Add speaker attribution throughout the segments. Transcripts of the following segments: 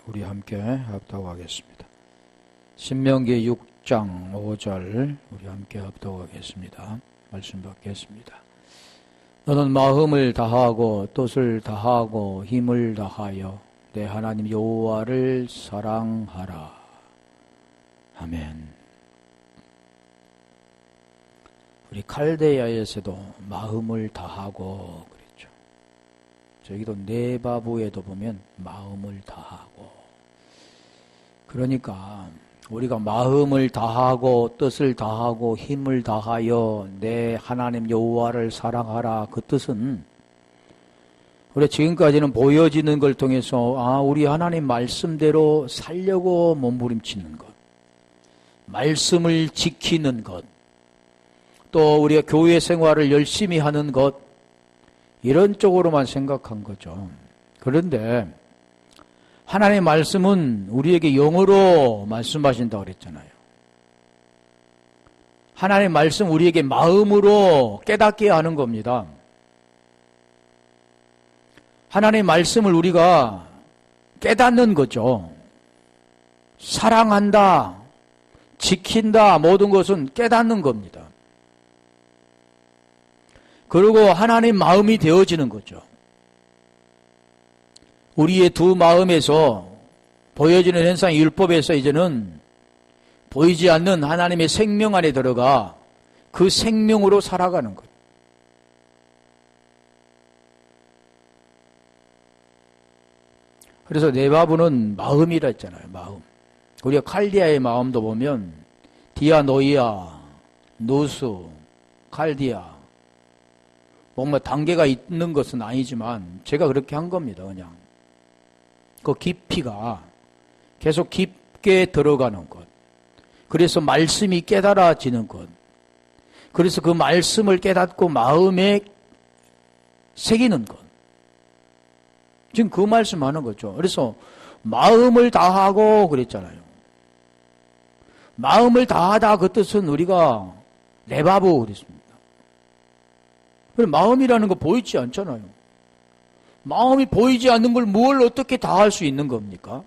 Speaker 1: 우리 함께 합독하겠습니다. 신명기 6장 5절 우리 함께 합독하겠습니다. 말씀 받겠습니다. 너는 마음을 다하고 뜻을 다하고 힘을 다하여 내 하나님 여호와를 사랑하라. 아멘. 우리 칼데야에서도 마음을 다하고 그랬죠. 저기도 네바부에도 보면 마음을 다하고. 그러니까 우리가 마음을 다하고 뜻을 다하고 힘을 다하여 내 하나님 여호와를 사랑하라. 그 뜻은 우리 지금까지는 보여지는 걸 통해서 우리 하나님 말씀대로 살려고 몸부림치는 것, 말씀을 지키는 것, 또 우리가 교회 생활을 열심히 하는 것, 이런 쪽으로만 생각한 거죠. 그런데 하나님의 말씀은 우리에게 영으로 말씀하신다고 그랬잖아요. 하나님의 말씀 우리에게 마음으로 깨닫게 하는 겁니다. 하나님의 말씀을 우리가 깨닫는 거죠. 사랑한다, 지킨다, 모든 것은 깨닫는 겁니다. 그리고 하나님 마음이 되어지는 거죠. 우리의 두 마음에서 보여지는 현상 율법에서 이제는 보이지 않는 하나님의 생명 안에 들어가 그 생명으로 살아가는 것. 그래서 네바부는 마음이라 했잖아요. 마음. 우리가 칼디아의 마음도 보면 디아노이아, 노수, 칼디아 뭔가 단계가 있는 것은 아니지만 제가 그렇게 한 겁니다. 그냥 그 깊이가 계속 깊게 들어가는 것. 그래서 말씀이 깨달아지는 것. 그래서 그 말씀을 깨닫고 마음에 새기는 것. 지금 그 말씀하는 거죠. 그래서 마음을 다하고 그랬잖아요. 마음을 다하다 그 뜻은 우리가 네바부 그랬습니다. 그럼 마음이라는 거 보이지 않잖아요. 마음이 보이지 않는 걸 뭘 어떻게 다할 수 있는 겁니까?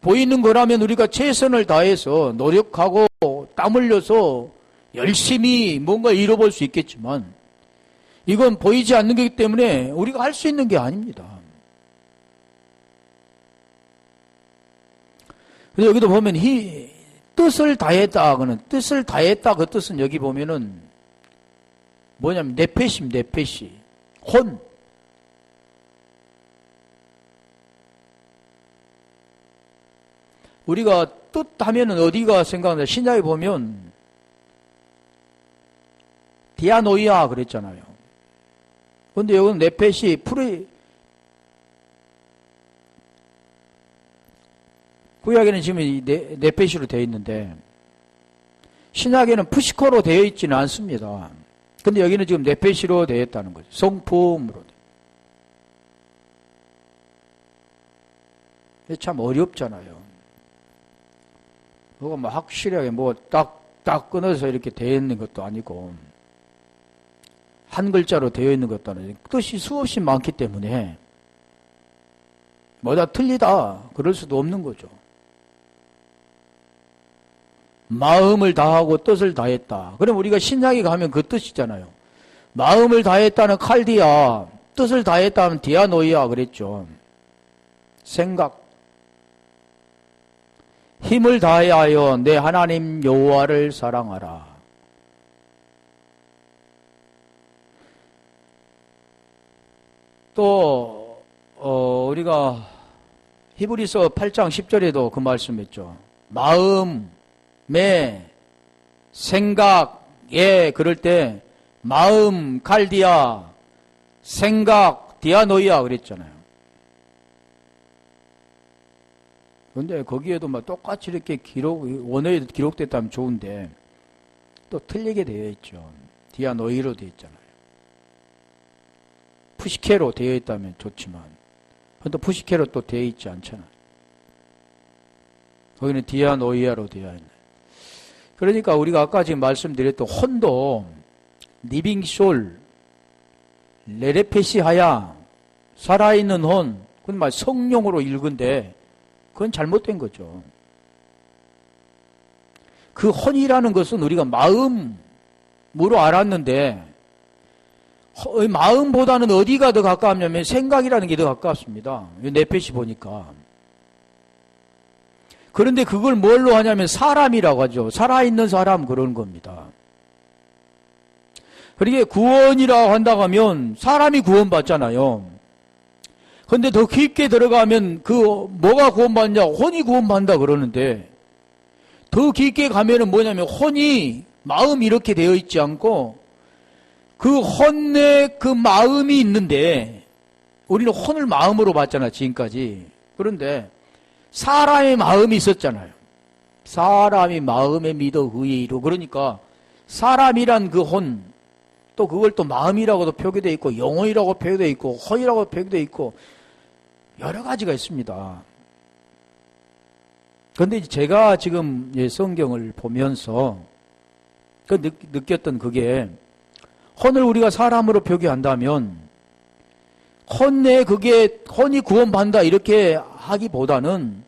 Speaker 1: 보이는 거라면 우리가 최선을 다해서 노력하고 땀 흘려서 열심히 뭔가 이뤄볼 수 있겠지만 이건 보이지 않는 거기 때문에 우리가 할 수 있는 게 아닙니다. 그래서 여기도 보면 뜻을 다했다. 그는 뜻을 다했다. 그 뜻은 여기 보면은 뭐냐면 네페시. 혼. 우리가 뜻하면은 어디가 생각나요? 신약에 보면 디아노이아 그랬잖아요. 근데 여기는 네페시 구약에는 지금 네페시로 되어 있는데 신약에는 푸시코로 되어 있지는 않습니다. 근데 여기는 지금 네페시로 되어 있다는 거죠. 성품으로. 참 어렵잖아요. 뭐가 뭐 확실하게 딱 끊어서 이렇게 되어 있는 것도 아니고 한 글자로 되어 있는 것도 아니고 뜻이 수없이 많기 때문에 뭐다 틀리다 그럴 수도 없는 거죠. 마음을 다하고 뜻을 다했다. 그럼 우리가 신약에 가면 그 뜻이잖아요. 마음을 다했다는 칼디아, 뜻을 다했다는 디아노이아 그랬죠. 생각. 힘을 다하여 내 하나님 여호와를 사랑하라. 또 우리가 히브리서 8장 10절에도 그 말씀했죠. 마음의 생각에 그럴 때 마음 칼디아, 생각 디아노이아 그랬잖아요. 그런데 거기에도 똑같이 이렇게 원어에 기록됐다면 좋은데 또 틀리게 되어 있죠. 디아노이로 되어 있잖아요. 푸시케로 되어 있다면 좋지만 또 푸시케로 또 되어 있지 않잖아요. 거기는 디아노이아로 되어 있네. 그러니까 우리가 아까 지금 말씀드렸던 혼도 리빙솔 레레페시하야 살아있는 혼, 그건 말 성령으로 읽은데 그건 잘못된 거죠. 그 혼이라는 것은 우리가 마음으로 알았는데 마음보다는 어디가 더 가까웠냐면 생각이라는 게 더 가깝습니다. 네페시 보니까. 그런데 그걸 뭘로 하냐면 사람이라고 하죠. 살아있는 사람 그런 겁니다. 그러게 구원이라고 한다고 하면 사람이 구원받잖아요. 그런데 더 깊게 들어가면 그 뭐가 구원받냐? 혼이 구원받는다 그러는데 더 깊게 가면은 뭐냐면 혼이 마음이 이렇게 되어 있지 않고 그 혼에 그 마음이 있는데 우리는 혼을 마음으로 봤잖아 지금까지. 그런데 사람의 마음이 있었잖아요. 사람이 마음에 믿어 의에 이루. 그러니까 사람이란 그 혼, 또 그걸 또 마음이라고도 표기되어 있고 영혼이라고 표기되어 있고 혼이라고 표기되어 있고 여러 가지가 있습니다. 그런데 제가 지금 성경을 보면서 느꼈던 그게 혼을 우리가 사람으로 표기한다면 혼이 구원받는다 이렇게 하기보다는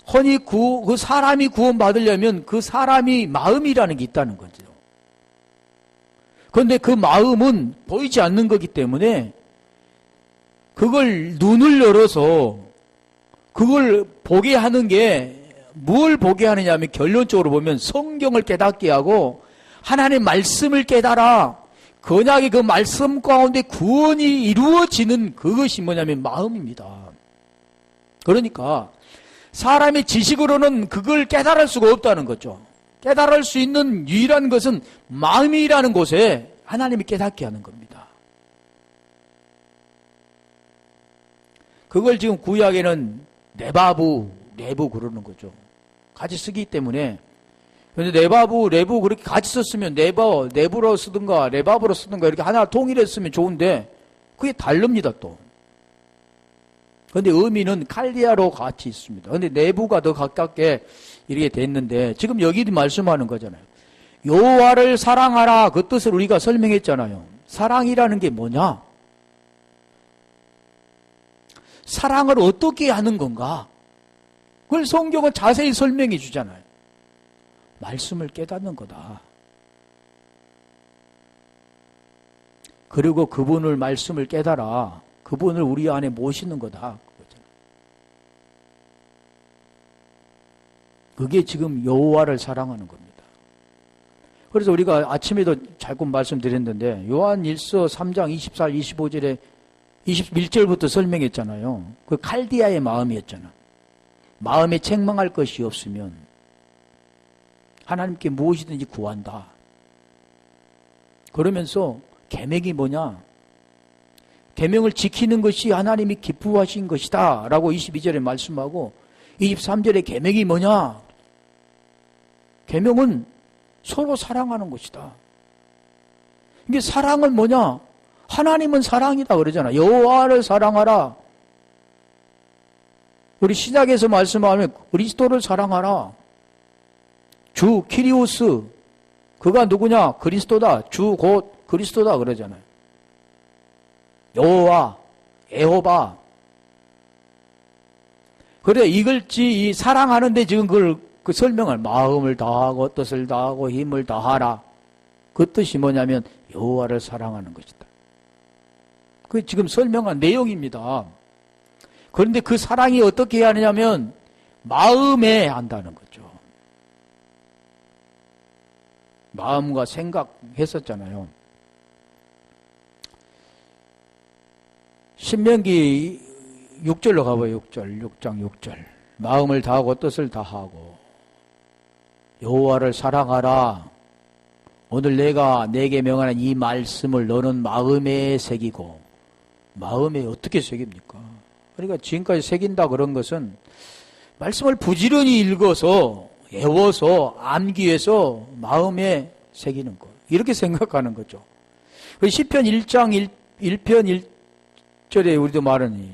Speaker 1: 그 사람이 구원받으려면 그 사람이 마음이라는 게 있다는 거죠. 그런데 그 마음은 보이지 않는 거기 때문에 그걸 눈을 열어서 그걸 보게 하는 게 뭘 보게 하느냐 하면 결론적으로 보면 성경을 깨닫게 하고 하나님의 말씀을 깨달아 건약의 그 말씀 가운데 구원이 이루어지는 그것이 뭐냐면 마음입니다. 그러니까 사람의 지식으로는 그걸 깨달을 수가 없다는 거죠. 깨달을 수 있는 유일한 것은 마음이라는 곳에 하나님이 깨닫게 하는 겁니다. 그걸 지금 구약에는 내부 그러는 거죠. 같이 쓰기 때문에. 그런데 내부 그렇게 같이 썼으면 내부로 쓰든가 레바브로 쓰든가 이렇게 하나 통일했으면 좋은데 그게 다릅니다 또. 그런데 의미는 칼디아로 같이 있습니다. 그런데 내부가 더 가깝게 이렇게 됐는데 지금 여기도 말씀하는 거잖아요. 여호와를 사랑하라 그 뜻을 우리가 설명했잖아요. 사랑이라는 게 뭐냐? 사랑을 어떻게 하는 건가? 그걸 성경은 자세히 설명해 주잖아요. 말씀을 깨닫는 거다. 그리고 그분을 말씀을 깨달아 그분을 우리 안에 모시는 거다. 그게 지금 여호와를 사랑하는 겁니다. 그래서 우리가 아침에도 자꾸 말씀드렸는데 요한일서 3장 24, 25절에 21절부터 설명했잖아요. 그 칼디아의 마음이었잖아. 마음에 책망할 것이 없으면 하나님께 무엇이든지 구한다. 그러면서 계명이 뭐냐? 계명을 지키는 것이 하나님이 기뻐하신 것이다 라고 22절에 말씀하고 23절에 계명이 뭐냐? 계명은 서로 사랑하는 것이다. 이게 사랑은 뭐냐? 하나님은 사랑이다 그러잖아. 여호와를 사랑하라. 우리 시작에서 말씀하면 그리스도를 사랑하라. 주 키리오스 그가 누구냐? 그리스도다. 주 곧 그리스도다 그러잖아요. 여호와 에호바. 그래 이걸지 이 사랑하는데 지금 그걸 그 설명을 마음을 다하고 뜻을 다하고 힘을 다하라. 그 뜻이 뭐냐면 여호와를 사랑하는 것이다. 그 지금 설명한 내용입니다. 그런데 그 사랑이 어떻게 해야 하느냐면 마음에 한다는 거죠. 마음과 생각했었잖아요. 신명기 6절로 가봐요. 6장 6절. 마음을 다하고 뜻을 다하고 여호와를 사랑하라. 오늘 내가 내게 명하는 이 말씀을 너는 마음에 새기고. 마음에 어떻게 새깁니까? 그러니까 지금까지 새긴다 그런 것은 말씀을 부지런히 읽어서 외워서 암기해서 마음에 새기는 것. 이렇게 생각하는 거죠. 시편 1장 1편 1절에 우리도 말하니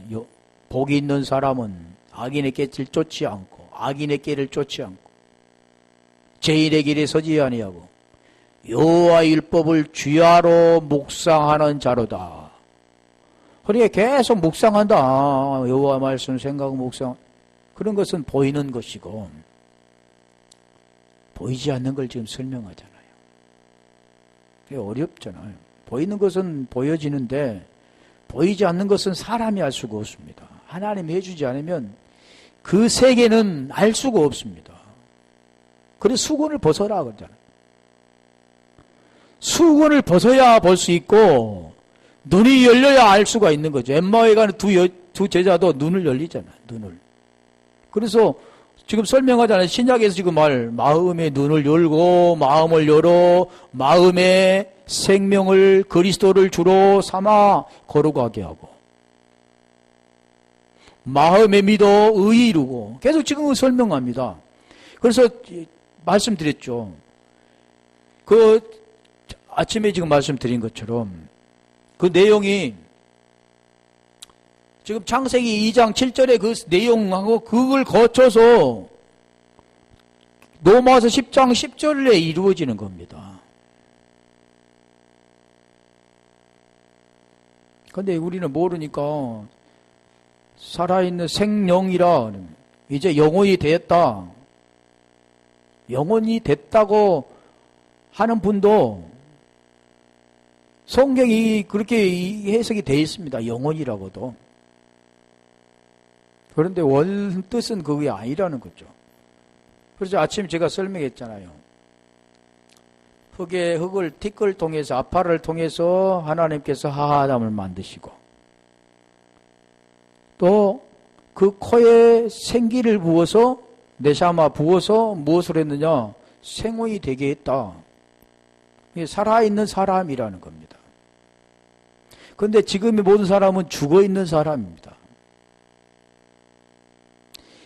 Speaker 1: 복이 있는 사람은 악인의 길을 쫓지 않고 악인의 길을 쫓지 않고 죄인의 길에 서지 아니하고 여호와 율법을 주야로 묵상하는 자로다. 그러니까 계속 묵상한다. 여호와 말씀 생각 묵상. 그런 것은 보이는 것이고 보이지 않는 걸 지금 설명하잖아요. 그게 어렵잖아요. 보이는 것은 보여지는데 보이지 않는 것은 사람이 알 수가 없습니다. 하나님이 해주지 않으면 그 세계는 알 수가 없습니다. 그래서 수건을 벗어라 그러잖아요. 수건을 벗어야 볼 수 있고 눈이 열려야 알 수가 있는 거죠. 엠마오에 가는 두 제자도 눈을 열리잖아요. 눈을. 그래서 지금 설명하잖아요. 신약에서 지금 마음의 눈을 열고 마음을 열어 마음의 생명을 그리스도를 주로 삼아 거룩하게 하고 마음에 믿어 의에 이루고 계속 지금 설명합니다. 그래서 말씀드렸죠. 그 아침에 지금 말씀드린 것처럼 그 내용이 지금 창세기 2장 7절의 그 내용하고 그걸 거쳐서 로마서 10장 10절에 이루어지는 겁니다. 근데 우리는 모르니까 살아있는 생명이라 이제 영혼이 됐다. 영혼이 됐다고 하는 분도 성경이 그렇게 해석이 되어 있습니다. 영혼이라고도. 그런데 원 뜻은 그게 아니라는 거죠. 그래서 아침 제가 설명했잖아요. 흙을 티끌을 통해서 아파를 통해서 하나님께서 하아담을 만드시고 또 그 코에 생기를 부어서 네샤마 부어서 무엇을 했느냐? 생혼이 되게 했다. 살아있는 사람이라는 겁니다. 그런데 지금의 모든 사람은 죽어있는 사람입니다.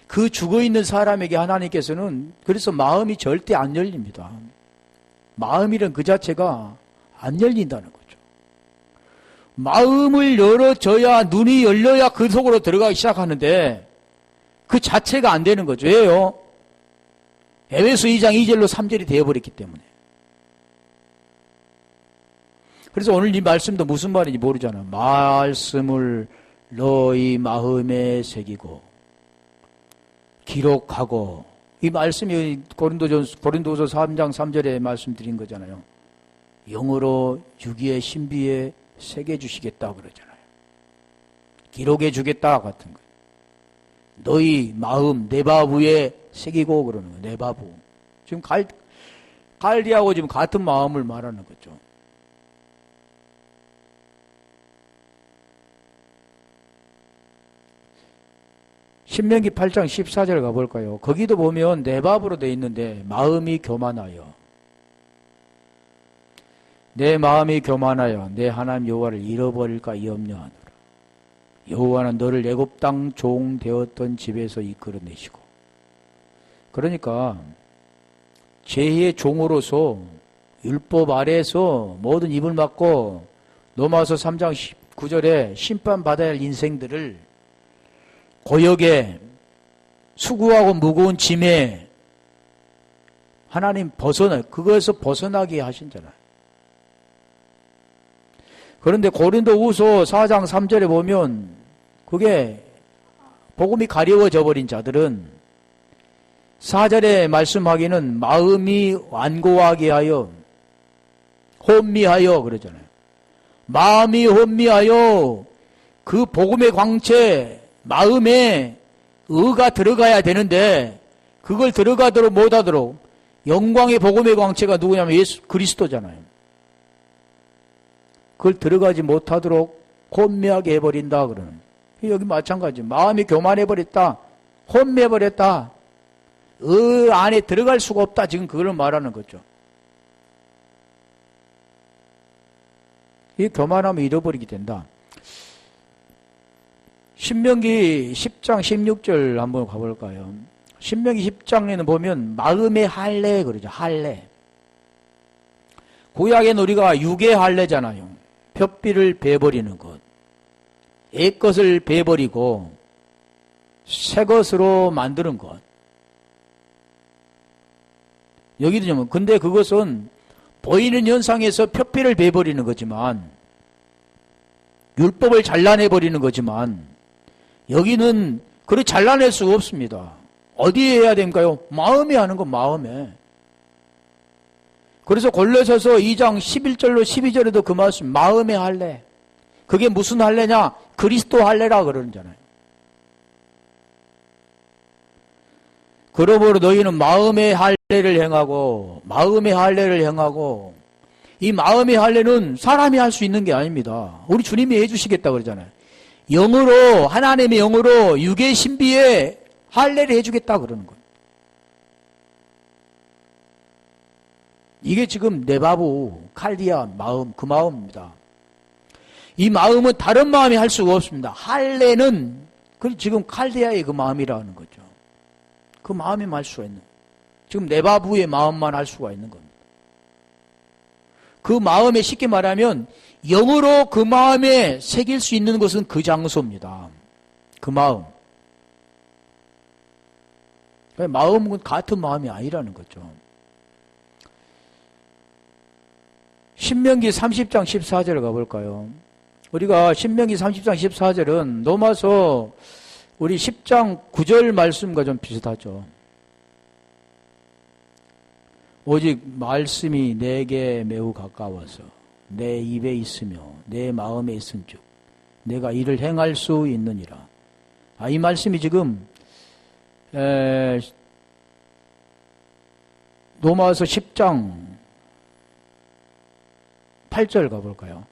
Speaker 1: 그 죽어있는 사람에게 하나님께서는 그래서 마음이 절대 안 열립니다. 마음이란 그 자체가 안 열린다는 거죠. 마음을 열어줘야 눈이 열려야 그 속으로 들어가기 시작하는데 그 자체가 안 되는 거죠. 왜요? 에베소 2장 2절로 3절이 되어버렸기 때문에. 그래서 오늘 이 말씀도 무슨 말인지 모르잖아. 말씀을 너희 마음에 새기고 기록하고 이 말씀이 고린도서 3장 3절에 말씀드린 거잖아요. 영으로 유기의 신비에 새겨주시겠다 그러잖아요. 기록해 주겠다 같은 거예요. 너희 마음 내바부에 새기고 그러는 거예요. 내바부. 지금 갈디하고 지금 같은 마음을 말하는 거죠. 신명기 8장 14절 가볼까요? 거기도 보면 내밥으로 되어 있는데 마음이 교만하여 내 마음이 교만하여 내 하나님 여호와를 잃어버릴까 염려하노라. 여호와는 너를 애굽 땅 종 되었던 집에서 이끌어내시고 그러니까 죄의 종으로서 율법 아래에서 모든 입을 막고 로마서 3장 19절에 심판받아야 할 인생들을 고역에 수고하고 무거운 짐에 하나님 그것에서 벗어나게 하신잖아요. 그런데 고린도후서 4장 3절에 보면 그게 복음이 가려워져 버린 자들은 4절에 말씀하기는 마음이 완고하게 하여 혼미하여 그러잖아요. 마음이 혼미하여 그 복음의 광채 마음에 의가 들어가야 되는데 그걸 들어가도록 못하도록 영광의 복음의 광채가 누구냐면 예수 그리스도잖아요. 그걸 들어가지 못하도록 혼미하게 해버린다 그러는. 여기 마찬가지. 마음이 교만해버렸다. 혼미해버렸다. 안에 들어갈 수가 없다. 지금 그걸 말하는 거죠. 이 교만하면 잃어버리게 된다. 신명기 10장 16절 한번 가볼까요? 신명기 10장에는 보면 마음의 할례 그러죠. 할례. 구약에는 우리가 육의 할례잖아요. 뼈비를 베버리는 것. 옛 것을 베버리고 새 것으로 만드는 것. 여기도 좀 근데 그것은 보이는 현상에서 뼈비를 베버리는 거지만 율법을 잘라내버리는 거지만 여기는 그래 잘라낼 수가 없습니다. 어디에 해야 됩니까요? 마음에 하는 거 마음에. 그래서 골로새서 2장 11절로 12절에도 그 말씀, 마음에 할례. 그게 무슨 할례냐? 그리스도 할례라 그러잖아요. 그러므로 너희는 마음의 할례를 행하고, 이 마음의 할례는 사람이 할 수 있는 게 아닙니다. 우리 주님이 해주시겠다 그러잖아요. 영으로, 하나님의 영으로 육의 신비에 할례를 해주겠다 그러는 거예요. 이게 지금 네바부, 칼디아 마음, 그 마음입니다. 이 마음은 다른 마음이 할 수가 없습니다. 할례는 지금 칼디아의 그 마음이라는 거죠. 그 마음에만 할 수가 있는, 지금 네바부의 마음만 할 수가 있는 겁니다. 그 마음에 쉽게 말하면 영으로 그 마음에 새길 수 있는 것은 그 장소입니다. 그 마음. 마음은 같은 마음이 아니라는 거죠. 신명기 30장 14절 가볼까요? 우리가 신명기 30장 14절은 로마서 우리 10장 9절 말씀과 좀 비슷하죠. 오직 말씀이 내게 매우 가까워서 내 입에 있으며 내 마음에 있은즉 내가 이를 행할 수 있느니라. 이 말씀이 지금 로마서 10장 8절 가볼까요?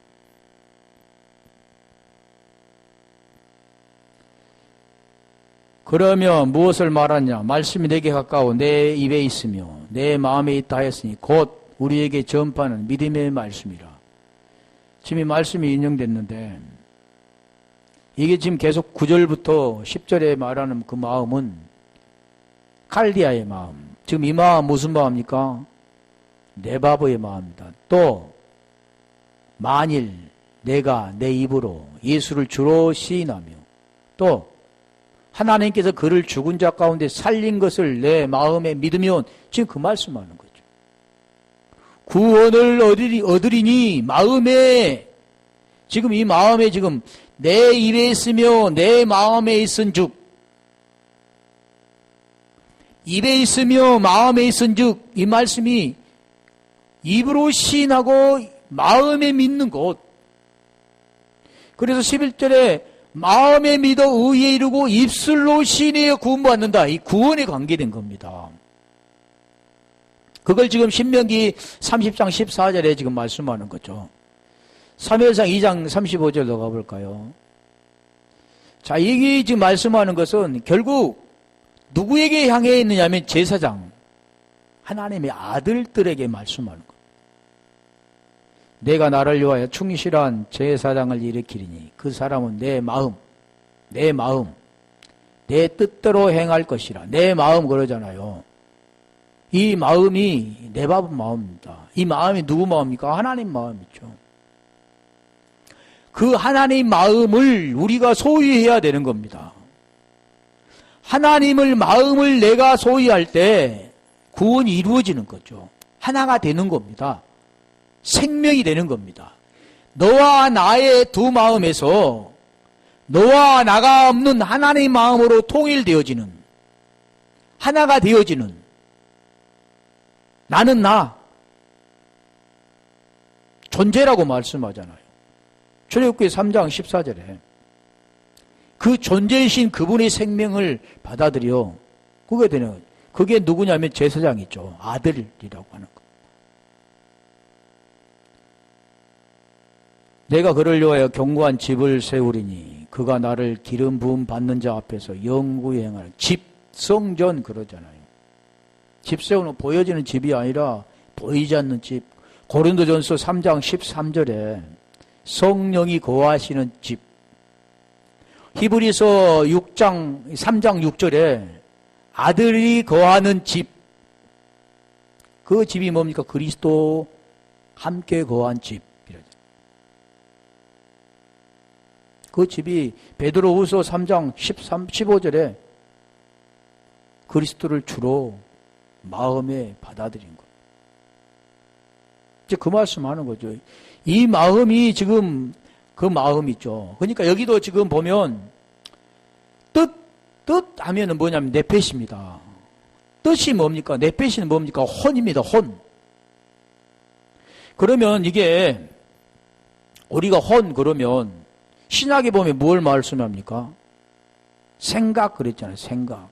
Speaker 1: 그러면 무엇을 말하냐? 말씀이 내게 가까워 내 입에 있으며 내 마음에 있다 하였으니 곧 우리에게 전파하는 믿음의 말씀이라. 지금 이 말씀이 인용됐는데 이게 지금 계속 9절부터 10절에 말하는 그 마음은 칼디아의 마음. 지금 이 마음 무슨 마음입니까? 네바보의 마음입니다. 또 만일 내가 내 입으로 예수를 주로 시인하며 또 하나님께서 그를 죽은 자 가운데 살린 것을 내 마음에 믿으면 지금 그 말씀하는 거죠. 구원을 얻으리니 마음에, 지금 이 마음에 지금 내 입에 있으며 내 마음에 있은즉, 입에 있으며 마음에 있은즉, 이 말씀이 입으로 시인하고 마음에 믿는 것. 그래서 11절에 마음에 믿어 의에 이르고 입술로 시인하여 구원받는다. 이 구원에 관계된 겁니다. 그걸 지금 신명기 30장 14절에 지금 말씀하는 거죠. 사무엘상 2장 35절로 가볼까요? 자, 이게 지금 말씀하는 것은 결국 누구에게 향해 있느냐면 제사장, 하나님의 아들들에게 말씀하는 거예요. 내가 나를 위하여 충실한 제사장을 일으키리니 그 사람은 내 마음, 내 뜻대로 행할 것이라. 내 마음 그러잖아요. 이 마음이 네바부 마음입니다. 이 마음이 누구 마음입니까? 하나님 마음이죠. 그 하나님 마음을 우리가 소유해야 되는 겁니다. 하나님을 마음을 내가 소유할 때 구원이 이루어지는 거죠. 하나가 되는 겁니다. 생명이 되는 겁니다. 너와 나의 두 마음에서 너와 나가 없는 하나님의 마음으로 통일되어지는, 하나가 되어지는, 나는 나 존재라고 말씀하잖아요. 출애굽기 3장 14절에 그 존재이신 그분의 생명을 받아들여 그게 되는, 그게 누구냐면 제사장이죠. 아들이라고 하는 거. 내가 그를 위하여 견고한 집을 세우리니 그가 나를 기름 부음 받는 자 앞에서 영구히 행하는 집, 성전 그러잖아요. 집 세우는 보여지는 집이 아니라 보이지 않는 집. 고린도전서 3장 13절에 성령이 거하시는 집. 히브리서 3장 6절에 아들이 거하는 집. 그 집이 뭡니까? 그리스도 함께 거한 집. 그 집이 베드로후서 3장 15절에 그리스도를 주로 마음에 받아들인 것. 이제 그 말씀하는 거죠. 이 마음이 지금 그 마음이죠. 그러니까 여기도 지금 보면 뜻, 뜻 하면은 뭐냐면 네펫입니다. 뜻이 뭡니까? 네펫이 뭡니까? 혼입니다. 혼. 그러면 이게 우리가 혼 그러면 신약에 보면 뭘 말씀합니까? 생각 그랬잖아요. 생각.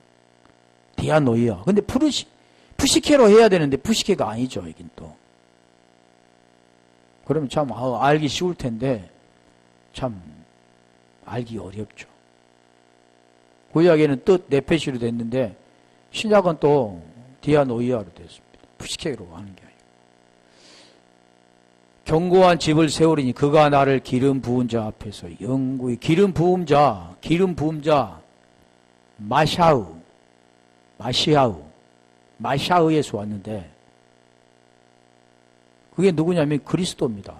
Speaker 1: 디아노이아. 근데 푸시케로 해야 되는데 푸시케가 아니죠. 이긴 또. 그러면 참 알기 쉬울 텐데 참 알기 어렵죠. 구약에는 뜻 네페시로 됐는데 신약은 또 디아노이아로 됐습니다. 푸시케로 하는 게 아니고. 견고한 집을 세우리니 그가 나를 기름 부은 자 앞에서 영구히 기름 부은 자 마샤우에서 왔는데 그게 누구냐면 그리스도입니다.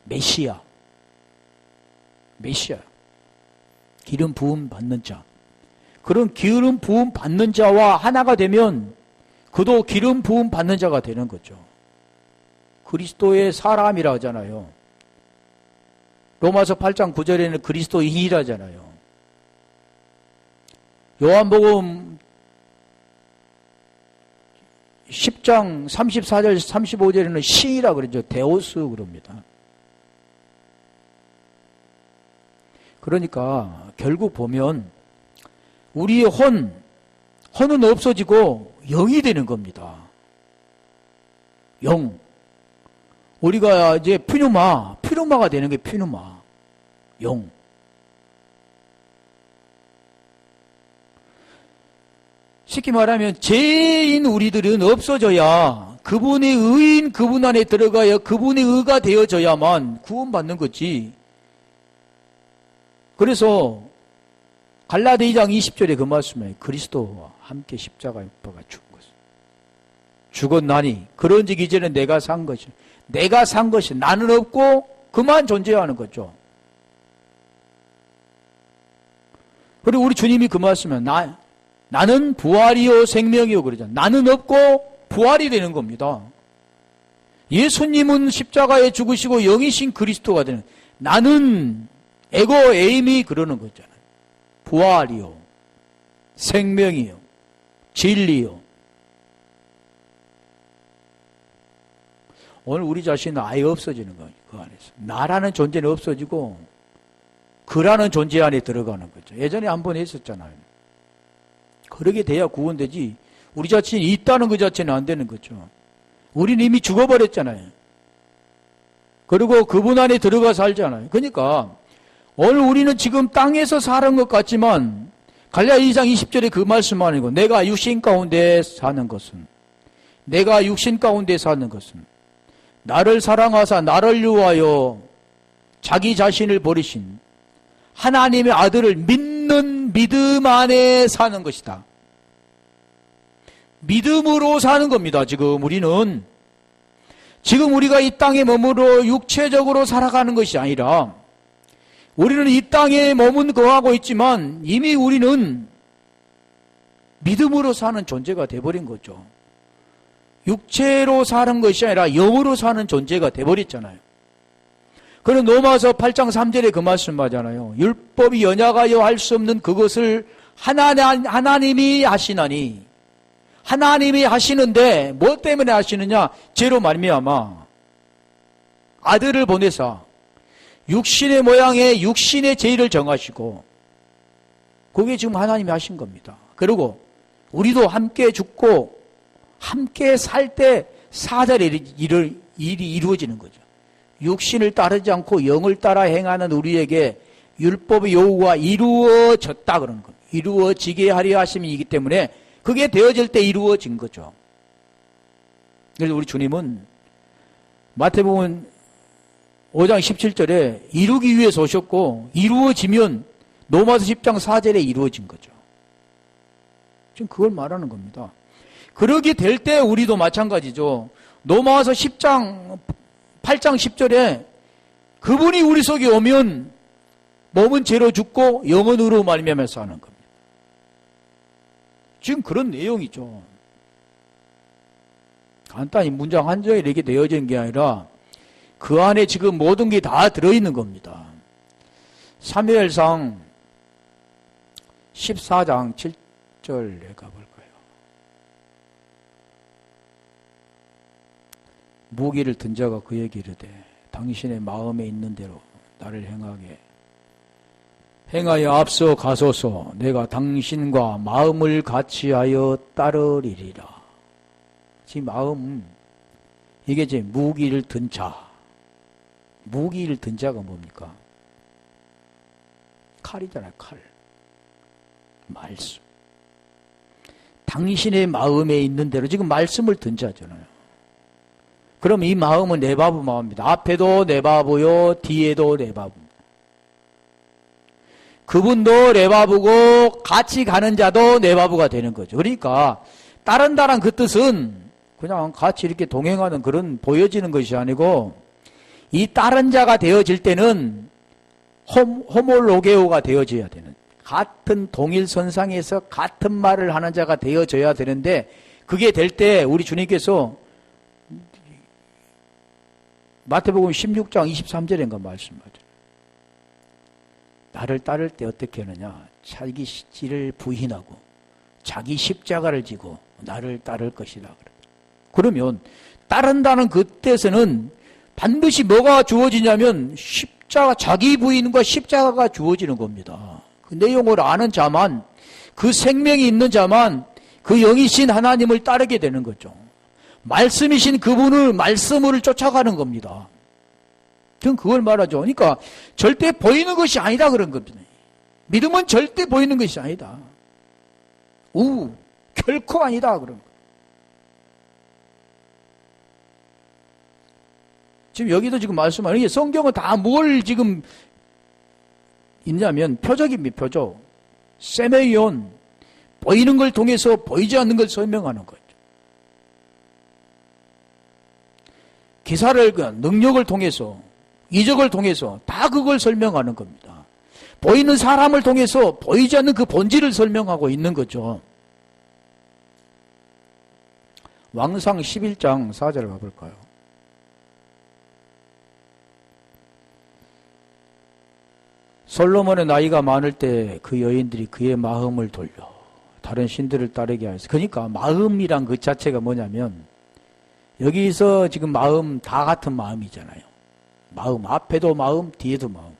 Speaker 1: 메시아. 기름 부음 받는 자. 그런 기름 부음 받는 자와 하나가 되면 그도 기름 부음 받는 자가 되는 거죠. 그리스도의 사람이라 하잖아요. 로마서 8장 9절에는 그리스도인이라잖아요. 요한복음 10장 34절 35절에는 신이라 그러죠. 데오스 그럽니다. 그러니까 결국 보면 우리의 혼은 없어지고 영이 되는 겁니다. 영. 우리가 이제 피누마가 되는 게 피누마. 영. 쉽게 말하면 죄인 우리들은 없어져야 그분의 의인 그분 안에 들어가야 그분의 의가 되어져야만 구원받는 거지. 그래서 갈라디 2장 20절에 그 말씀에 그리스도와 함께 십자가에 못 박아 죽은 것을 죽었나니 그런즉 이제는 내가 산 것이 나는 없고 그만 존재하는 거죠. 그리고 우리 주님이 그 말씀에 나는 부활이요 생명이요 그러잖아요. 나는 없고 부활이 되는 겁니다. 예수님은 십자가에 죽으시고 영이신 그리스도가 되는 나는 에임이 그러는 거잖아요. 부활이요 생명이요 진리요. 오늘 우리 자신은 아예 없어지는 거예요. 그 안에서 나라는 존재는 없어지고 그라는 존재 안에 들어가는 거죠. 예전에 한번 했었잖아요. 그러게 돼야 구원되지 우리 자신이 있다는 그 자체는 안 되는 거죠. 우리는 이미 죽어버렸잖아요. 그리고 그분 안에 들어가 살잖아요. 그러니까 오늘 우리는 지금 땅에서 사는 것 같지만 갈라디아 2장 20절에 그 말씀하는 거 내가 육신 가운데 사는 것은 나를 사랑하사 나를 위하여 자기 자신을 버리신 하나님의 아들을 믿는 믿음 안에 사는 것이다. 믿음으로 사는 겁니다. 지금 우리가 이 땅에 머무러 육체적으로 살아가는 것이 아니라 우리는 이 땅에 머문 거하고 있지만 이미 우리는 믿음으로 사는 존재가 돼버린 거죠. 육체로 사는 것이 아니라 영으로 사는 존재가 돼버렸잖아요. 그런 로마서 8장 3절에 그 말씀 하잖아요. 율법이 연약하여 할 수 없는 그것을 하나님이 하시나니 하나님이 하시는데 뭐 때문에 하시느냐? 죄로 말미암아 아들을 보내사 육신의 모양에 육신의 죄를 정하시고 그게 지금 하나님이 하신 겁니다. 그리고 우리도 함께 죽고 함께 살 때 사절의 일이 이루어지는 거죠. 육신을 따르지 않고 영을 따라 행하는 우리에게 율법의 요구가 이루어졌다 그러는 거예요. 이루어지게 하려 하심이기 때문에 그게 되어질 때 이루어진 거죠. 그래서 우리 주님은 마태복음 5장 17절에 이루기 위해서 오셨고 이루어지면 로마서 10장 4절에 이루어진 거죠. 지금 그걸 말하는 겁니다. 그러게 될 때 우리도 마찬가지죠. 로마서 8장 10절에 그분이 우리 속에 오면 몸은 죄로 죽고 영혼으로 말미암아 사는 겁니다. 지금 그런 내용이죠. 간단히 문장 한 절에 이렇게 되어진 게 아니라 그 안에 지금 모든 게 다 들어있는 겁니다. 사무엘상 14장 7절에 가볼까요? 무기를 든 자가 그에게 이르되 당신의 마음에 있는 대로 나를 행하여 앞서 가소서. 내가 당신과 마음을 같이하여 따르리라. 지금 마음, 이게 이제 무기를 든 자. 무기를 든 자가 뭡니까? 칼이잖아요, 칼. 말씀. 당신의 마음에 있는 대로 지금 말씀을 든 자잖아요. 그럼 이 마음은 레바브 마음입니다. 앞에도 레바브요, 뒤에도 레바브입니다. 그분도 레바브고 같이 가는 자도 레바브가 되는 거죠. 그러니까 따른다란 그 뜻은 그냥 같이 이렇게 동행하는 그런 보여지는 것이 아니고 이 따른 자가 되어질 때는 호몰로게오가 되어져야 되는, 같은 동일선상에서 같은 말을 하는 자가 되어져야 되는데, 그게 될 때 우리 주님께서 마태복음 16장 23절인가 말씀하죠. 나를 따를 때 어떻게 하느냐? 자기 실질을 부인하고 자기 십자가를 지고 나를 따를 것이라. 그러면 따른다는 그 뜻에는 반드시 뭐가 주어지냐면 십자가, 자기 부인과 십자가가 주어지는 겁니다. 그 내용을 아는 자만, 그 생명이 있는 자만 그 영이신 하나님을 따르게 되는 거죠. 말씀이신 그분을, 말씀을 쫓아가는 겁니다. 그건 그걸 말하죠. 그러니까 절대 보이는 것이 아니다 그런 겁니다. 믿음은 절대 보이는 것이 아니다. 결코 아니다 그런 거. 지금 여기도 지금 말씀하는 게 성경은 다 뭘 지금 있냐면 표적입니다. 표적. 세메이온. 보이는 걸 통해서 보이지 않는 걸 설명하는 거죠. 기사를, 능력을 통해서, 이적을 통해서 다 그걸 설명하는 겁니다. 보이는 사람을 통해서 보이지 않는 그 본질을 설명하고 있는 거죠. 왕상 11장 4절 가볼까요? 솔로몬의 나이가 많을 때 그 여인들이 그의 마음을 돌려 다른 신들을 따르게 하였어요. 그러니까 마음이란 그 자체가 뭐냐면 여기서 지금 마음 다 같은 마음이잖아요. 마음, 앞에도 마음, 뒤에도 마음.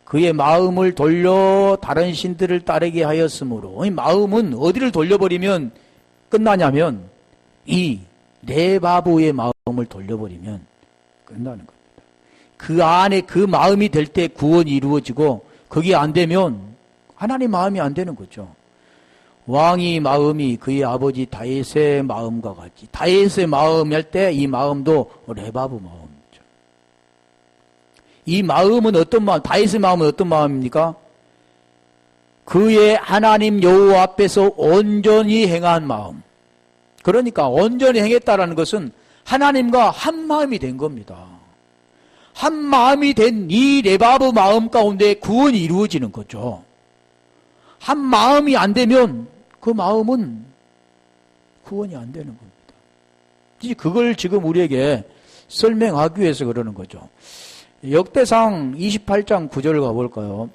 Speaker 1: 그의 마음을 돌려 다른 신들을 따르게 하였으므로, 이 마음은 어디를 돌려버리면 끝나냐면 이 레바브의 마음을 돌려버리면 끝나는 겁니다. 그 안에 그 마음이 될 때 구원이 이루어지고, 그게 안 되면 하나님 마음이 안 되는 거죠. 왕의 마음이 그의 아버지 다윗의 마음과 같이, 다윗의 마음 할 때 이 마음도 레바브 마음이죠. 이 마음은 어떤 마음, 다윗의 마음은 어떤 마음입니까? 그의 하나님 여호와 앞에서 온전히 행한 마음. 그러니까 온전히 행했다라는 것은 하나님과 한 마음이 된 겁니다. 한 마음이 된 이 레바브 마음 가운데 구원이 이루어지는 거죠. 한 마음이 안 되면 그 마음은 구원이 안 되는 겁니다. 그걸 지금 우리에게 설명하기 위해서 그러는 거죠. 역대상 28장 9절을 가볼까요?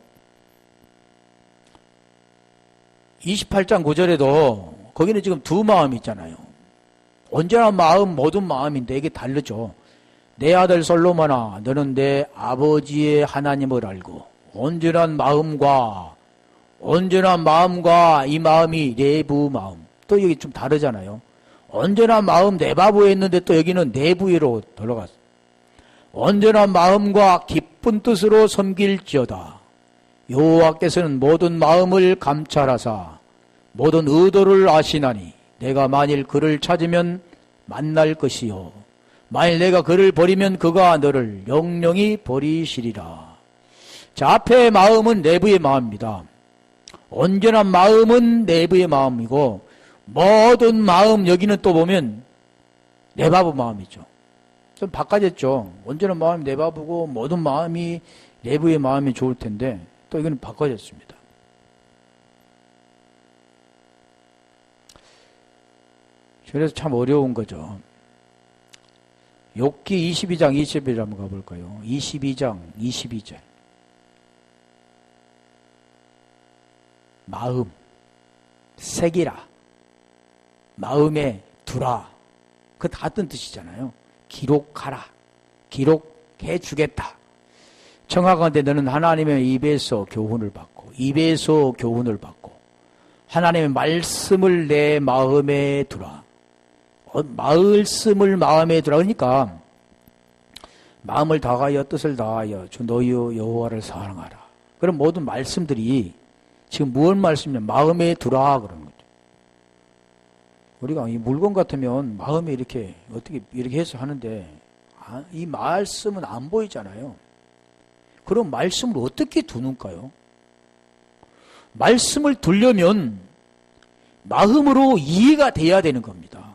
Speaker 1: 28장 9절에도 거기는 지금 두 마음이 있잖아요. 언제나 마음, 모든 마음인데 이게 다르죠. 내 아들 솔로몬아, 너는 내 아버지의 하나님을 알고 온전한 마음과 이 마음이 내부 마음. 또 여기 좀 다르잖아요. 온전한 마음 내바부에 있는데 또 여기는 내부로 들어갔어. 온전한 마음과 기쁜 뜻으로 섬길지어다. 여호와께서는 모든 마음을 감찰하사 모든 의도를 아시나니 내가 만일 그를 찾으면 만날 것이요 만일 내가 그를 버리면 그가 너를 영영히 버리시리라. 자, 앞의 마음은 내부의 마음입니다. 온전한 마음은 내부의 마음이고 모든 마음, 여기는 또 보면 레바브 마음이죠. 좀 바꿔졌죠. 온전한 마음이 레바브고 모든 마음이 내부의 마음이 좋을 텐데 또 이거는 바꿔졌습니다. 그래서 참 어려운 거죠. 욥기 22장 20절 한번 가볼까요? 22장 22절. 마음, 새기라, 마음에 두라. 그 같은 뜻이잖아요. 기록하라, 기록해 주겠다. 청하건대 너는 하나님의 입에서 교훈을 받고, 입에서 교훈을 받고, 하나님의 말씀을 내 마음에 두라. 말씀을 마음에 두라. 그러니까 마음을 다하여 뜻을 다하여 주 너희 여호와를 사랑하라. 그런 모든 말씀들이 지금 무엇 말씀이냐? 마음에 두라 그러는 거죠. 우리가 이 물건 같으면 마음에 이렇게 어떻게 이렇게 해서 하는데 이 말씀은 안 보이잖아요. 그럼 말씀을 어떻게 두는가요? 말씀을 두려면 마음으로 이해가 돼야 되는 겁니다.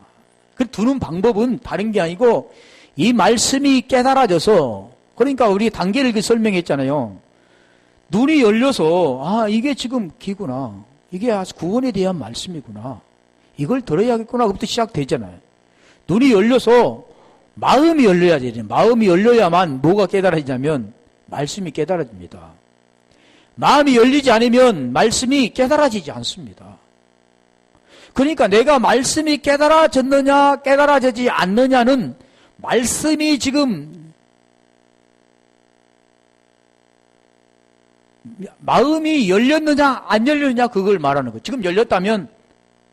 Speaker 1: 그 두는 방법은 다른 게 아니고 이 말씀이 깨달아져서, 그러니까 우리 단계를 설명했잖아요. 눈이 열려서 이게 지금 기구나, 이게 구원에 대한 말씀이구나, 이걸 들어야겠구나, 그부터 시작되잖아요. 눈이 열려서 마음이 열려야 되잖아요. 마음이 열려야만 뭐가 깨달아지냐면 말씀이 깨달아집니다. 마음이 열리지 않으면 말씀이 깨달아지지 않습니다. 그러니까 내가 말씀이 깨달아졌느냐 깨달아지지 않느냐는 말씀이 지금 마음이 열렸느냐 안 열렸느냐 그걸 말하는 거예요. 지금 열렸다면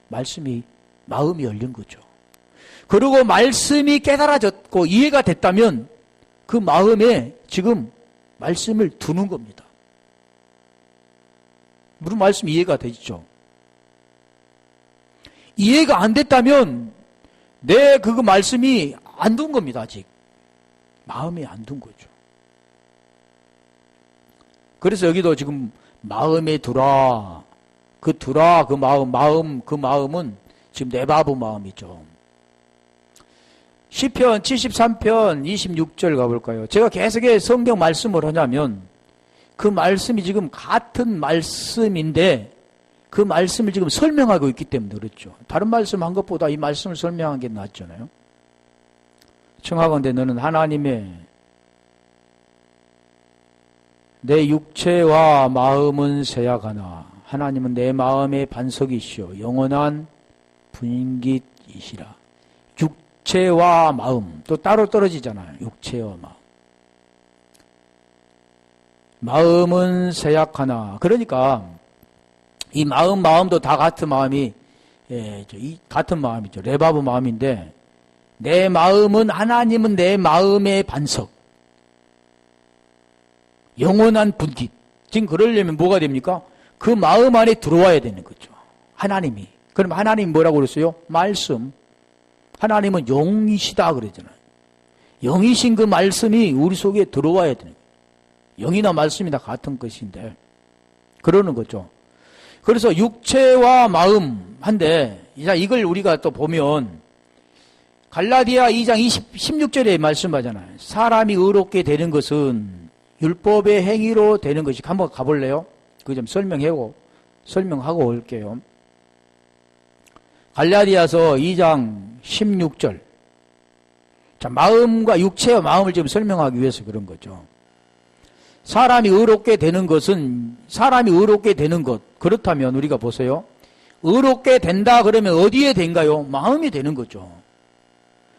Speaker 1: 마음이 열린 거죠. 그리고 말씀이 깨달아졌고 이해가 됐다면 그 마음에 지금 말씀을 두는 겁니다. 무슨 말씀 이해가 되죠? 이해가 안 됐다면 내 그 말씀이 안 둔 겁니다. 아직 마음에 안 둔 거죠. 그래서 여기도 지금 마음에 두라, 그 마음은 지금 내바보 마음이죠. 시편 73편 26절 가볼까요? 제가 계속 성경 말씀을 하냐면 그 말씀이 지금 같은 말씀인데 그 말씀을 지금 설명하고 있기 때문에 그렇죠. 다른 말씀 한 것보다 이 말씀을 설명한 게 낫잖아요. 청하건대 너는 하나님의 내 육체와 마음은 세약하나 하나님은 내 마음의 반석이시오 영원한 분깃이시라. 육체와 마음 또 따로 떨어지잖아요. 육체와 마음은 세약하나, 그러니까 이 마음도 다 같은 마음이 같은 마음이죠. 레바브 마음인데 내 마음은 하나님은 내 마음의 반석 영원한 분깃. 지금 그러려면 뭐가 됩니까? 그 마음 안에 들어와야 되는 거죠. 하나님이. 그럼 하나님이 뭐라고 그랬어요? 말씀. 하나님은 영이시다 그러잖아요. 영이신 그 말씀이 우리 속에 들어와야 되는 거예요. 영이나 말씀이 다 같은 것인데 그러는 거죠. 그래서 육체와 마음 한데 이걸 우리가 또 보면 갈라디아 2장 16절에 말씀하잖아요. 사람이 의롭게 되는 것은 율법의 행위로 되는 것이. 한번 가볼래요? 그거 좀 설명하고 올게요. 갈라디아서 2장 16절. 자, 마음과 육체와 마음을 지금 설명하기 위해서 그런 거죠. 사람이 의롭게 되는 것은 사람이 의롭게 되는 것. 그렇다면 우리가 보세요. 의롭게 된다 그러면 어디에 된가요? 마음이 되는 거죠.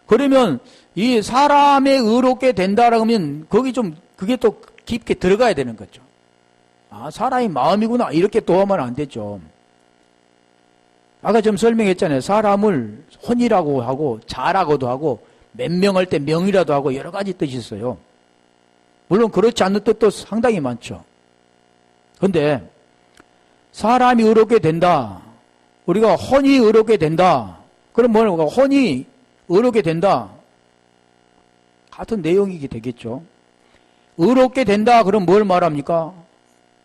Speaker 1: 그러면 이 사람의 의롭게 된다라고 하면 그게 또 깊게 들어가야 되는 거죠. 사람이 마음이구나 이렇게 또 하면 안 되죠. 아까 좀 설명했잖아요. 사람을 혼이라고 하고 자라고도 하고 맹명할 때 명이라도 하고 여러 가지 뜻이 있어요. 물론 그렇지 않는 뜻도 상당히 많죠. 그런데 사람이 의롭게 된다. 우리가 혼이 의롭게 된다. 그럼 뭐냐고 혼이 의롭게 된다. 같은 내용이게 되겠죠. 의롭게 된다. 그럼 뭘 말합니까?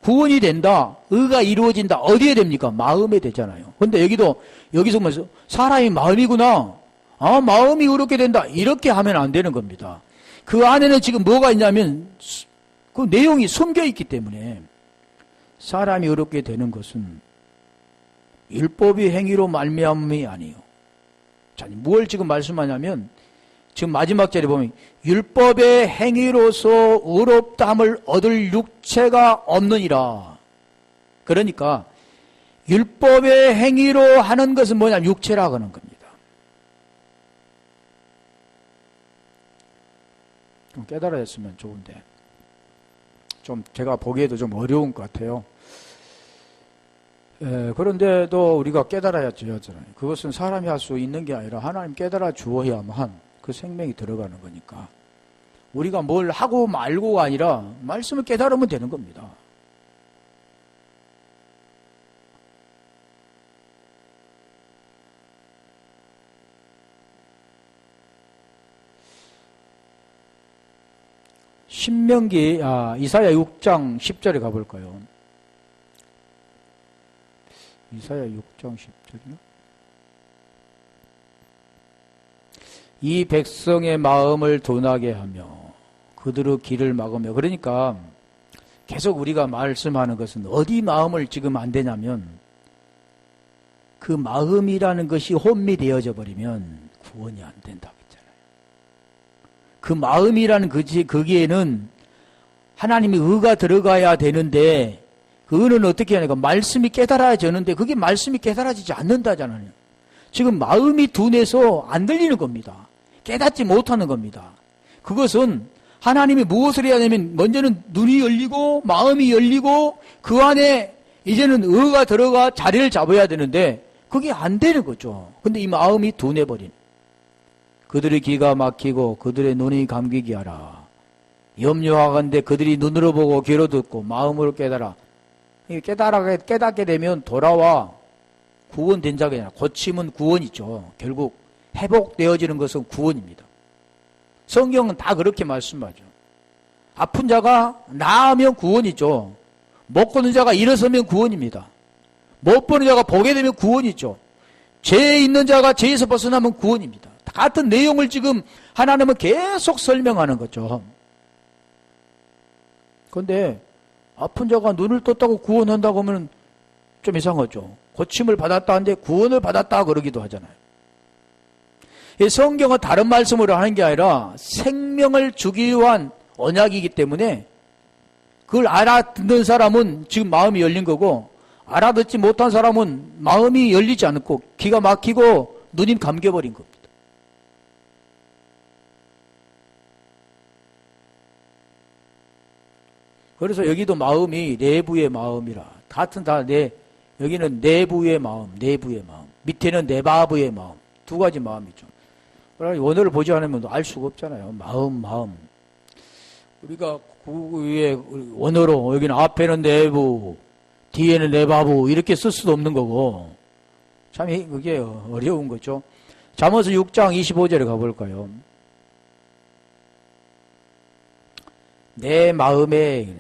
Speaker 1: 구원이 된다. 의가 이루어진다. 어디에 됩니까? 마음에 되잖아요. 그런데 여기서 보면서 사람이 마음이구나. 마음이 의롭게 된다. 이렇게 하면 안 되는 겁니다. 그 안에는 지금 뭐가 있냐면 그 내용이 숨겨 있기 때문에 사람이 의롭게 되는 것은 율법의 행위로 말미암음이 아니에요. 자, 뭘 지금 말씀하냐면 지금 마지막 절에 보면 율법의 행위로서 의롭다함을 얻을 육체가 없느니라. 그러니까 율법의 행위로 하는 것은 뭐냐? 육체라고 하는 겁니다. 좀 깨달아졌으면 좋은데 좀 제가 보기에도 좀 어려운 것 같아요. 그런데도 우리가 깨달아야죠. 그것은 사람이 할 수 있는 게 아니라 하나님 깨달아 주어야만 그 생명이 들어가는 거니까 우리가 뭘 하고 말고가 아니라 말씀을 깨달으면 되는 겁니다. 신명기 이사야 6장 10절에 가볼까요? 이사야 6장 10절이요? 이 백성의 마음을 둔하게 하며 그들의 길을 막으며. 그러니까 계속 우리가 말씀하는 것은 어디 마음을 지금 안 되냐면 그 마음이라는 것이 혼미되어져 버리면 구원이 안 된다고 했잖아요. 그 마음이라는 거기에는 하나님의 의가 들어가야 되는데 그 의는 어떻게 하냐면 말씀이 깨달아지는데 그게 말씀이 깨달아지지 않는다잖아요. 지금 마음이 둔해서 안 들리는 겁니다. 깨닫지 못하는 겁니다. 그것은 하나님이 무엇을 해야 되냐면 먼저는 눈이 열리고 마음이 열리고 그 안에 이제는 의가 들어가 자리를 잡아야 되는데 그게 안 되는 거죠. 근데 이 마음이 둔해버린. 그들의 귀가 막히고 그들의 눈이 감기게 하라. 염려하건대 그들이 눈으로 보고 귀로 듣고 마음으로 깨달아. 깨닫게 되면 돌아와 구원된 자가 아니라 고침은 구원이죠. 결국 회복되어지는 것은 구원입니다. 성경은 다 그렇게 말씀하죠. 아픈 자가 나으면 구원이죠. 못 걷는 자가 일어서면 구원입니다. 못 보는 자가 보게 되면 구원이죠. 죄에 있는 자가 죄에서 벗어나면 구원입니다. 같은 내용을 지금 하나님은 계속 설명하는 거죠. 그런데 아픈 자가 눈을 떴다고 구원한다고 하면 좀 이상하죠. 고침을 받았다 하는데 구원을 받았다 그러기도 하잖아요. 성경은 다른 말씀으로 하는 게 아니라 생명을 주기 위한 언약이기 때문에 그걸 알아듣는 사람은 지금 마음이 열린 거고 알아듣지 못한 사람은 마음이 열리지 않고 귀가 막히고 눈이 감겨버린 겁니다. 그래서 여기도 마음이 내부의 마음이라 같은 여기는 내부의 마음, 밑에는 내바부의 마음, 두 가지 마음이죠. 그러나 원어를 보지 않으면 알 수가 없잖아요. 마음. 우리가 그 위에 원어로 여기는 앞에는 내부, 뒤에는 내바부 이렇게 쓸 수도 없는 거고 참 그게 어려운 거죠. 잠언서 6장 25절에 가볼까요? 내 마음에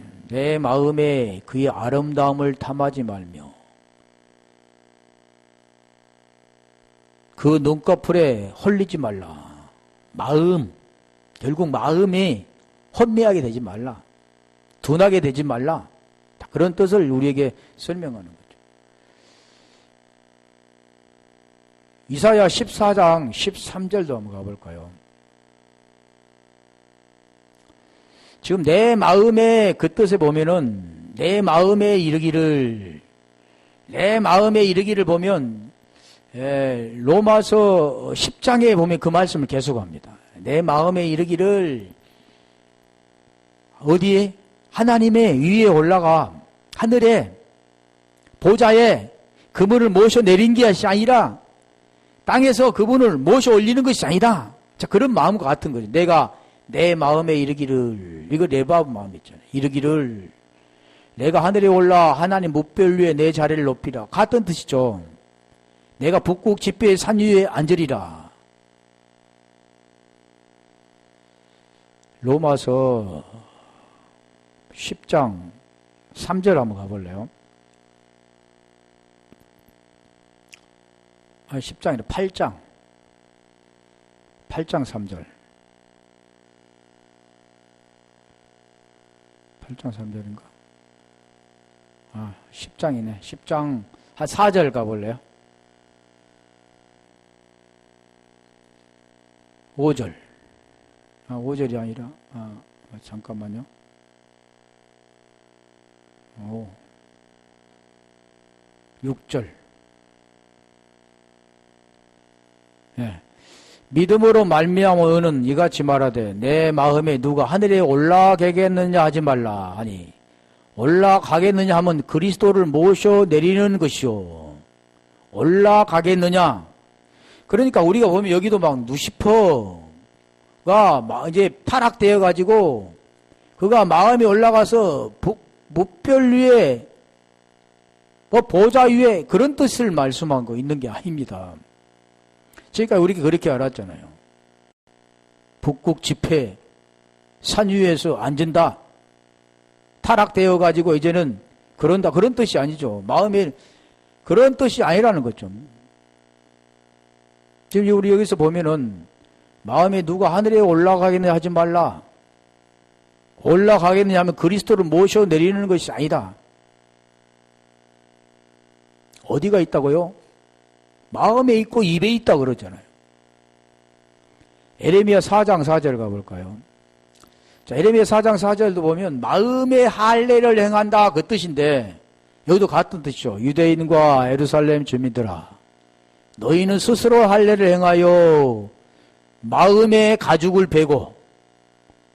Speaker 1: 그의 아름다움을 탐하지 말며 그 눈꺼풀에 홀리지 말라. 결국 마음이 혼미하게 되지 말라. 둔하게 되지 말라. 그런 뜻을 우리에게 설명하는 거죠. 이사야 14장 13절도 한번 가볼까요? 지금 내 마음의 그 뜻에 보면은 내 마음에 이르기를 보면 로마서 10장에 보면 그 말씀을 계속합니다. 내 마음에 이르기를 어디에? 하나님의 위에 올라가 하늘에 보좌에 그분을 모셔 내린 것이 아니라 땅에서 그분을 모셔 올리는 것이 아니다. 자, 그런 마음과 같은 거죠. 내가 내 마음에 이르기를, 이거 레바브 마음 있잖아요. 이르기를 내가 하늘에 올라 하나님 뭇별 위에 내 자리를 높이라. 같은 뜻이죠. 내가 북극 지폐의 산 위에 앉으리라. 로마서 10장 3절 한번 가볼래요? 10장이라 8장 3절 8장 3절인가? 10장이네. 10장 한 4절 가볼래요? 5절. 5절이 아니라, 잠깐만요. 6절. 예. 믿음으로 말미암아 너는 이같이 말하되 내 마음에 누가 하늘에 올라가겠느냐 하지 말라 하니 올라가겠느냐 하면 그리스도를 모셔 내리는 것이요. 올라가겠느냐. 그러니까 우리가 보면 여기도 막 누시퍼가 막 이제 타락되어 가지고 그가 마음이 올라가서 무별 위에 보좌 위에 그런 뜻을 말씀한 거 있는 게 아닙니다. 그러니까 우리가 그렇게 알았잖아요. 북극 지폐 산 위에서 앉은다. 타락되어 가지고 이제는 그런다. 그런 뜻이 아니죠. 마음에 그런 뜻이 아니라는 거죠. 지금 우리 여기서 보면은 마음에 누가 하늘에 올라가겠느냐 하지 말라. 올라가겠느냐 하면 그리스도를 모셔 내리는 것이 아니다. 어디가 있다고요? 마음에 있고 입에 있다 그러잖아요. 에레미야 4장 4절 가볼까요? 자, 에레미야 4장 4절도 보면 마음의 할례를 행한다 그 뜻인데 여기도 같은 뜻이죠. 유대인과 예루살렘 주민들아 너희는 스스로 할례를 행하여 마음의 가죽을 베고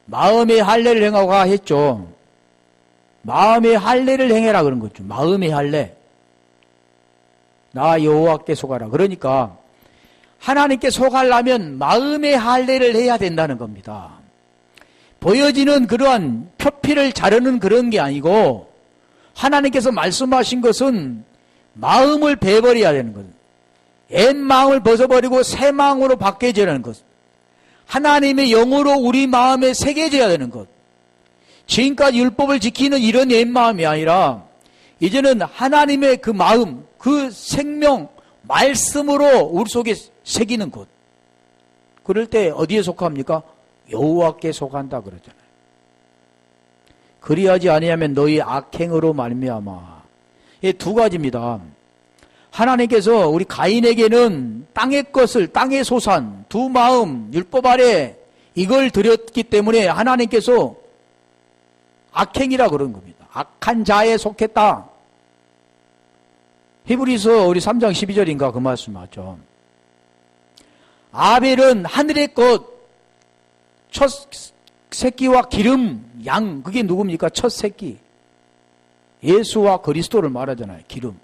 Speaker 1: 마음의 할례를 행하고 했죠. 마음의 할례를 행해라 그런 거죠. 마음의 할례. 나 여호와께 속하라. 그러니까 하나님께 속하려면 마음의 할례를 해야 된다는 겁니다. 보여지는 그러한 표피를 자르는 그런 게 아니고 하나님께서 말씀하신 것은 마음을 베버려야 되는 것. 옛 마음을 벗어버리고 새 마음으로 바뀌어져야 하는 것. 하나님의 영으로 우리 마음에 새겨져야 되는 것. 지금까지 율법을 지키는 이런 옛 마음이 아니라 이제는 하나님의 그 마음, 그 생명, 말씀으로 우리 속에 새기는 것. 그럴 때 어디에 속합니까? 여호와께 속한다 그러잖아요. 그리하지 아니하면 너희 악행으로 말미암아. 이 두 가지입니다. 하나님께서 우리 가인에게는 땅의 것을, 땅의 소산, 두 마음, 율법 아래 이걸 드렸기 때문에 하나님께서 악행이라 그런 겁니다. 악한 자에 속했다. 히브리서 우리 3장 12절인가 그 말씀 맞죠. 아벨은 하늘의 것, 첫 새끼와 기름, 양, 그게 누굽니까? 첫 새끼. 예수와 그리스도를 말하잖아요. 기름.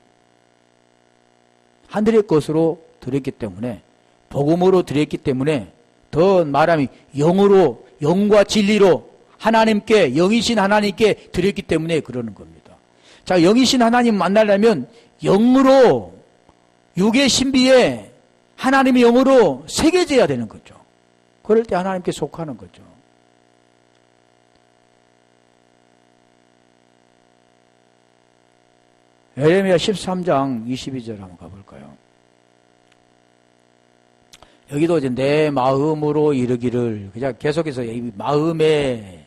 Speaker 1: 하늘의 것으로 드렸기 때문에, 복음으로 드렸기 때문에, 더 말하면 영으로, 영과 진리로 하나님께, 영이신 하나님께 드렸기 때문에 그러는 겁니다. 자, 영이신 하나님 만나려면 영으로, 육의 신비에 하나님의 영으로 새겨져야 되는 거죠. 그럴 때 하나님께 속하는 거죠. 에레미야 13장 22절 한번 가볼까요? 여기도 이제 내 마음으로 이르기를, 그냥 계속해서 이 마음에,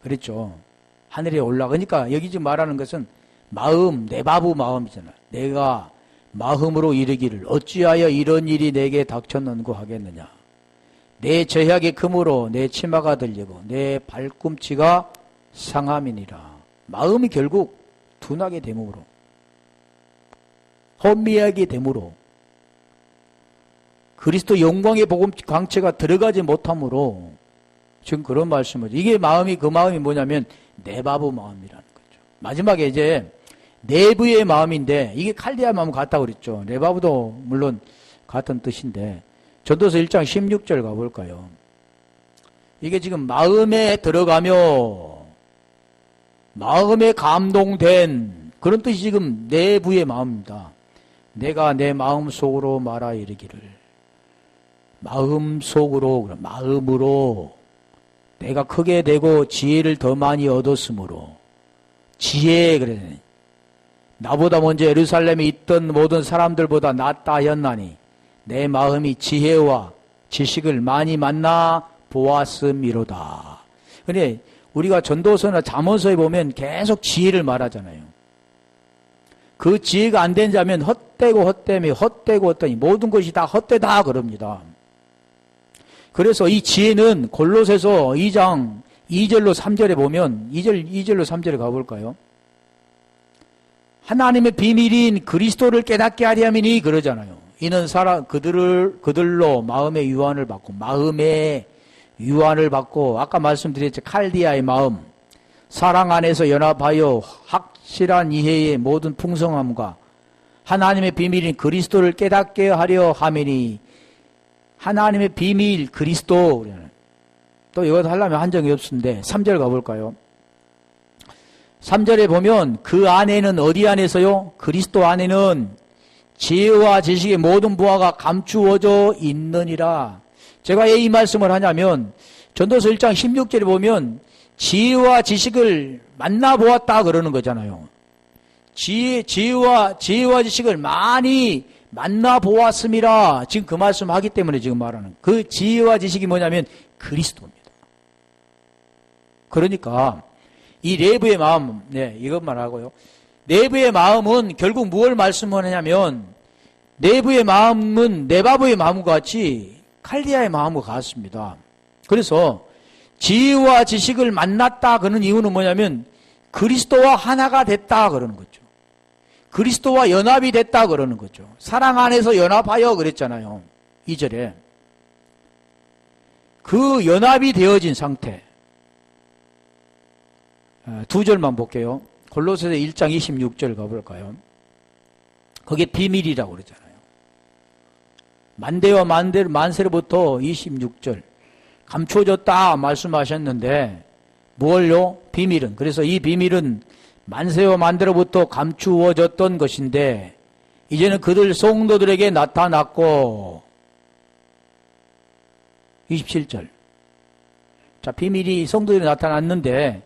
Speaker 1: 그랬죠. 하늘에 올라가니까 여기 지금 말하는 것은 마음, 네바부 마음이잖아. 내가 마음으로 이르기를 어찌하여 이런 일이 내게 닥쳤는고 하겠느냐. 내 죄악의 금으로 내 치마가 들리고 내 발꿈치가 상함이니라. 마음이 결국 둔하게 됨으로, 혼미하게 됨으로, 그리스도 영광의 복음 광채가 들어가지 못함으로 지금 그런 말씀을, 이게 마음이, 그 마음이 뭐냐면 네바부 마음이라는 거죠. 마지막에 이제 내부의 마음인데, 이게 칼디아 마음 같다고 그랬죠. 네바부도 물론 같은 뜻인데, 전도서 1장 16절 가볼까요? 이게 지금 마음에 들어가며 마음에 감동된 그런 뜻이 지금 내부의 마음입니다. 내가 내 마음 속으로 말하 이르기를, 마음 속으로, 마음으로 내가 크게 되고 지혜를 더 많이 얻었으므로, 지혜, 그래. 나보다 먼저 예루살렘에 있던 모든 사람들보다 낫다 하였나니 내 마음이 지혜와 지식을 많이 만나 보았음이로다. 근데 우리가 전도서나 잠언서에 보면 계속 지혜를 말하잖아요. 그 지혜가 안 된 자면 헛되고 헛되며 헛되고 헛되니 모든 것이 다 헛되다 그럽니다. 그래서 이 지혜는 골로새서 2장 2절로 3절에 보면, 2절로 3절에 가볼까요? 하나님의 비밀인 그리스도를 깨닫게 하려 함이니 그러잖아요. 이는 그들로 마음의 유한을 받고 아까 말씀드렸죠. 칼디아의 마음, 사랑 안에서 연합하여 확실한 이해의 모든 풍성함과 하나님의 비밀인 그리스도를 깨닫게 하려 함이니 하나님의 비밀 그리스도. 또 이것도 하려면 한정이 없는데 3절 가볼까요? 3절에 보면 그 안에는 어디 안에서요? 그리스도 안에는 지혜와 지식의 모든 부하가 감추어져 있느니라. 제가 왜 이 말씀을 하냐면 전도서 1장 16절에 보면 지혜와 지식을 만나보았다 그러는 거잖아요. 지혜와 지식을 많이 만나보았음이라. 지금 그 말씀 하기 때문에 지금 말하는 그 지혜와 지식이 뭐냐면 그리스도입니다. 그러니까 이 내부의 마음, 이것만 하고요. 내부의 마음은 결국 무엇을 말씀하냐면 내부의 마음은 네바브의 마음과 같이 칼디아의 마음과 같습니다. 그래서 지혜와 지식을 만났다 그런 이유는 뭐냐면 그리스도와 하나가 됐다 그러는 거죠. 그리스도와 연합이 됐다 그러는 거죠. 사랑 안에서 연합하여 그랬잖아요. 2절에. 그 연합이 되어진 상태. 2절만 볼게요. 골로새서 1장 26절 가볼까요? 그게 비밀이라고 그러잖아요. 만대와 만세로부터 26절 감춰졌다 말씀하셨는데 뭘요? 비밀은. 그래서 이 비밀은 만세와 만대로부터 감추어졌던 것인데 이제는 그들 성도들에게 나타났고 27절. 자, 비밀이 성도들에게 나타났는데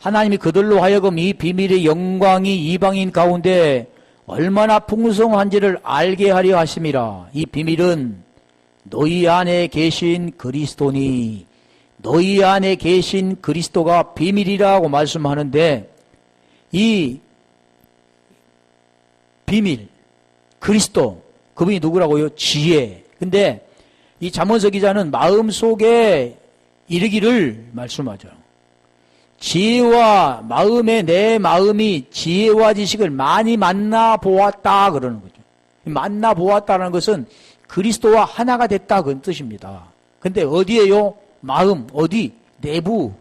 Speaker 1: 하나님이 그들로 하여금 이 비밀의 영광이 이방인 가운데 얼마나 풍성한지를 알게 하려 하심이라. 이 비밀은 너희 안에 계신 그리스도니 너희 안에 계신 그리스도가 비밀이라고 말씀하는데 이 비밀 그리스도 그분이 누구라고요? 지혜. 근데 이 잠언서 기자는 마음속에 이르기를 말씀하죠. 지혜와 내 마음이 지혜와 지식을 많이 만나보았다 그러는 거죠. 만나보았다는 것은 그리스도와 하나가 됐다 그런 뜻입니다. 근데 어디에요? 마음, 어디? 내부.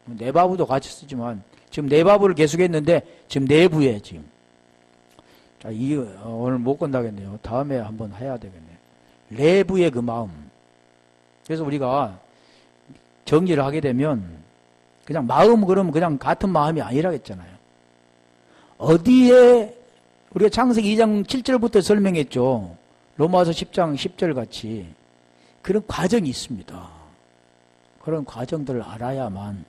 Speaker 1: 내바부도 같이 쓰지만 지금 내바부를 계속했는데 지금 내부에 지금. 자, 오늘 못 건다겠네요. 다음에 한번 해야 되겠네. 내부의 그 마음. 그래서 우리가 정리를 하게 되면 그냥 마음 그러면 그냥 같은 마음이 아니라겠잖아요. 어디에 우리가 창세기 2장 7절부터 설명했죠. 로마서 10장 10절 같이 그런 과정이 있습니다. 그런 과정들을 알아야만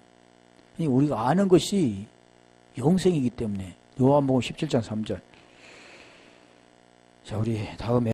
Speaker 1: 우리가 아는 것이 영생이기 때문에 요한복음 17장 3절. 자, 우리 다음에